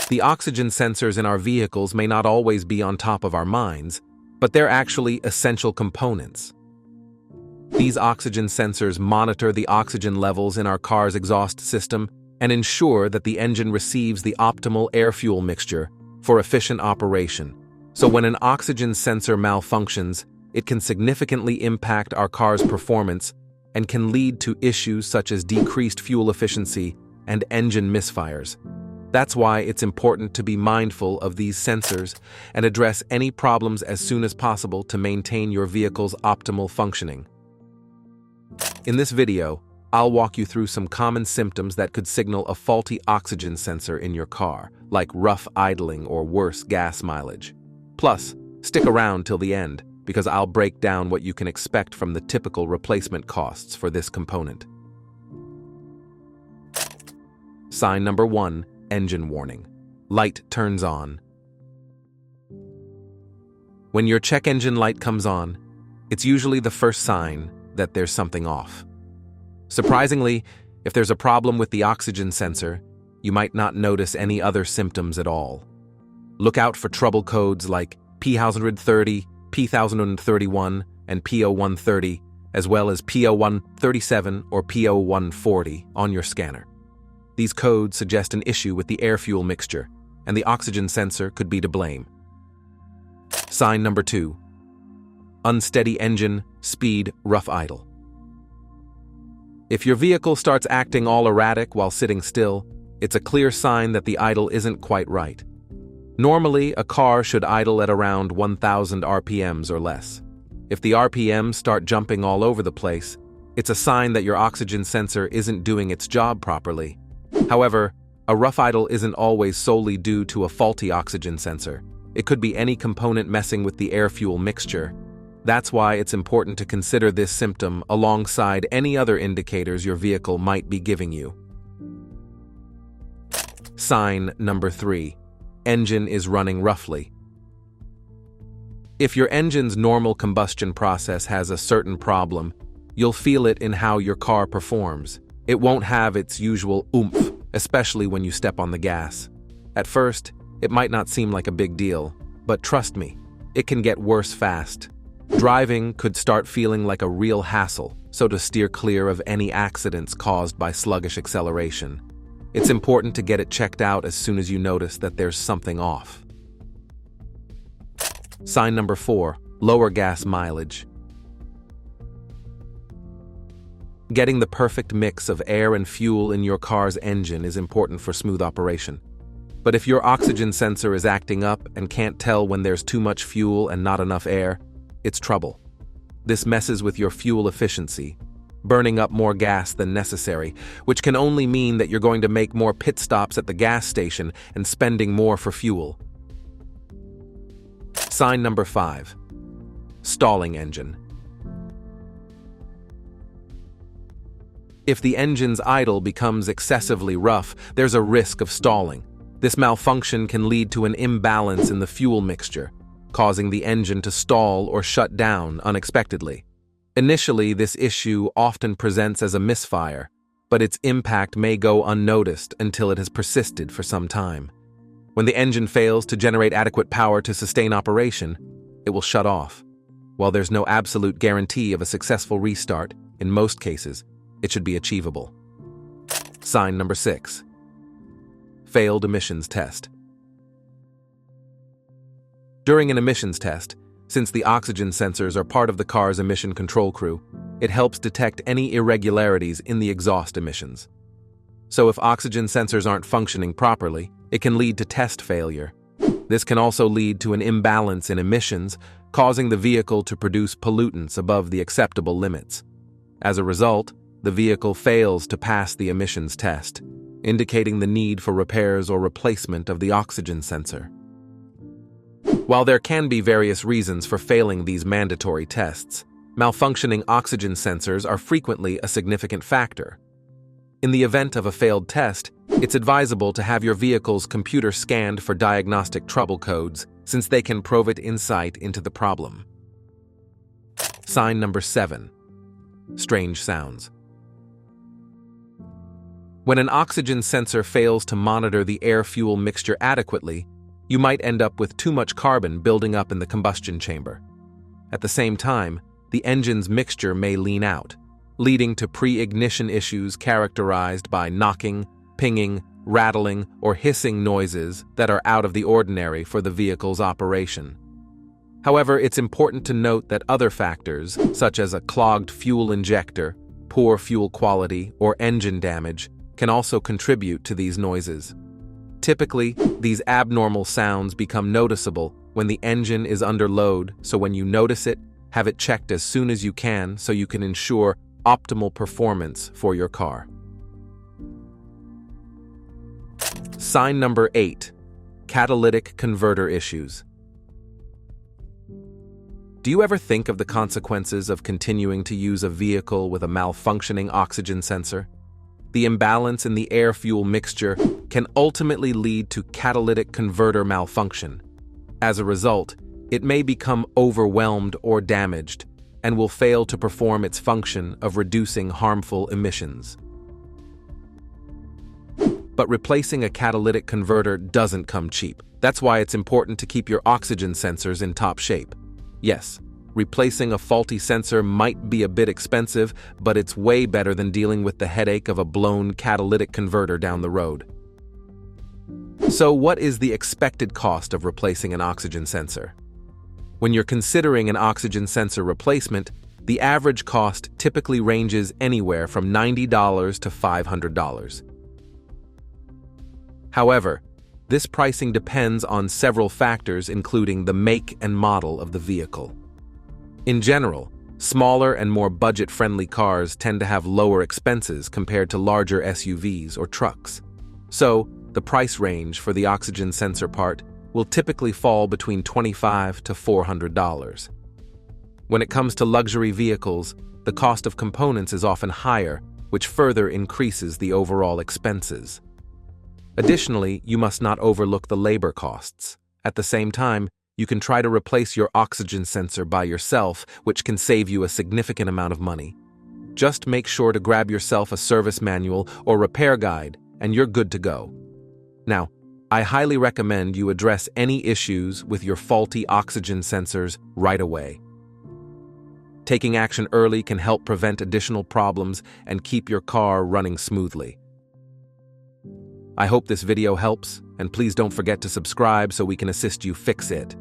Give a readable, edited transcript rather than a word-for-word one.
The oxygen sensors in our vehicles may not always be on top of our minds, but they're actually essential components. These oxygen sensors monitor the oxygen levels in our car's exhaust system and ensure that the engine receives the optimal air-fuel mixture for efficient operation. So when an oxygen sensor malfunctions, it can significantly impact our car's performance and can lead to issues such as decreased fuel efficiency and engine misfires. That's why it's important to be mindful of these sensors and address any problems as soon as possible to maintain your vehicle's optimal functioning. In this video, I'll walk you through some common symptoms that could signal a faulty oxygen sensor in your car, like rough idling or worse gas mileage. Plus, stick around till the end, because I'll break down what you can expect from the typical replacement costs for this component. Sign number 1, engine warning. Light turns on. When your check engine light comes on, it's usually the first sign that there's something off. Surprisingly, if there's a problem with the oxygen sensor, you might not notice any other symptoms at all. Look out for trouble codes like P1030, P1031, and P0130, as well as P0137 or P0140 on your scanner. These codes suggest an issue with the air-fuel mixture, and the oxygen sensor could be to blame. Sign number 2. Unsteady engine, speed, rough idle. If your vehicle starts acting all erratic while sitting still, it's a clear sign that the idle isn't quite right. Normally, a car should idle at around 1,000 RPMs or less. If the RPMs start jumping all over the place, it's a sign that your oxygen sensor isn't doing its job properly. However, a rough idle isn't always solely due to a faulty oxygen sensor. It could be any component messing with the air-fuel mixture. That's why it's important to consider this symptom alongside any other indicators your vehicle might be giving you. Sign number 3. Engine is running roughly. If your engine's normal combustion process has a certain problem, you'll feel it in how your car performs. It won't have its usual oomph, especially when you step on the gas. At first, it might not seem like a big deal, but trust me, it can get worse fast. Driving could start feeling like a real hassle, so to steer clear of any accidents caused by sluggish acceleration. It's important to get it checked out as soon as you notice that there's something off. Sign number 4, lower gas mileage. Getting the perfect mix of air and fuel in your car's engine is important for smooth operation. But if your oxygen sensor is acting up and can't tell when there's too much fuel and not enough air, it's trouble. This messes with your fuel efficiency, burning up more gas than necessary, which can only mean that you're going to make more pit stops at the gas station and spending more for fuel. Sign number 5. Stalling engine. If the engine's idle becomes excessively rough, there's a risk of stalling. This malfunction can lead to an imbalance in the fuel mixture, causing the engine to stall or shut down unexpectedly. Initially, this issue often presents as a misfire, but its impact may go unnoticed until it has persisted for some time. When the engine fails to generate adequate power to sustain operation, it will shut off. While there's no absolute guarantee of a successful restart, in most cases, it should be achievable. Sign number 6. Failed emissions test. During an emissions test, since the oxygen sensors are part of the car's emission control crew, it helps detect any irregularities in the exhaust emissions. So if oxygen sensors aren't functioning properly, it can lead to test failure. This can also lead to an imbalance in emissions, causing the vehicle to produce pollutants above the acceptable limits. As a result, the vehicle fails to pass the emissions test, indicating the need for repairs or replacement of the oxygen sensor. While there can be various reasons for failing these mandatory tests, malfunctioning oxygen sensors are frequently a significant factor. In the event of a failed test, it's advisable to have your vehicle's computer scanned for diagnostic trouble codes, since they can provide insight into the problem. Sign number 7. Strange sounds. When an oxygen sensor fails to monitor the air-fuel mixture adequately, you might end up with too much carbon building up in the combustion chamber. At the same time, the engine's mixture may lean out, leading to pre-ignition issues characterized by knocking, pinging, rattling, or hissing noises that are out of the ordinary for the vehicle's operation. However, it's important to note that other factors, such as a clogged fuel injector, poor fuel quality, or engine damage, can also contribute to these noises. Typically, these abnormal sounds become noticeable when the engine is under load, so when you notice it, have it checked as soon as you can so you can ensure optimal performance for your car. Sign number 8. Catalytic converter issues. Do you ever think of the consequences of continuing to use a vehicle with a malfunctioning oxygen sensor? The imbalance in the air-fuel mixture can ultimately lead to catalytic converter malfunction. As a result, it may become overwhelmed or damaged and will fail to perform its function of reducing harmful emissions. But replacing a catalytic converter doesn't come cheap. That's why it's important to keep your oxygen sensors in top shape. Yes, replacing a faulty sensor might be a bit expensive, but it's way better than dealing with the headache of a blown catalytic converter down the road. So what is the expected cost of replacing an oxygen sensor? When you're considering an oxygen sensor replacement, the average cost typically ranges anywhere from $90 to $500. However, this pricing depends on several factors, including the make and model of the vehicle. In general, smaller and more budget-friendly cars tend to have lower expenses compared to larger SUVs or trucks. So, the price range for the oxygen sensor part will typically fall between $25 to $400. When it comes to luxury vehicles, the cost of components is often higher, which further increases the overall expenses. Additionally, you must not overlook the labor costs. At the same time, you can try to replace your oxygen sensor by yourself, which can save you a significant amount of money. Just make sure to grab yourself a service manual or repair guide, and you're good to go. Now, I highly recommend you address any issues with your faulty oxygen sensors right away. Taking action early can help prevent additional problems and keep your car running smoothly. I hope this video helps, and please don't forget to subscribe so we can assist you fix it.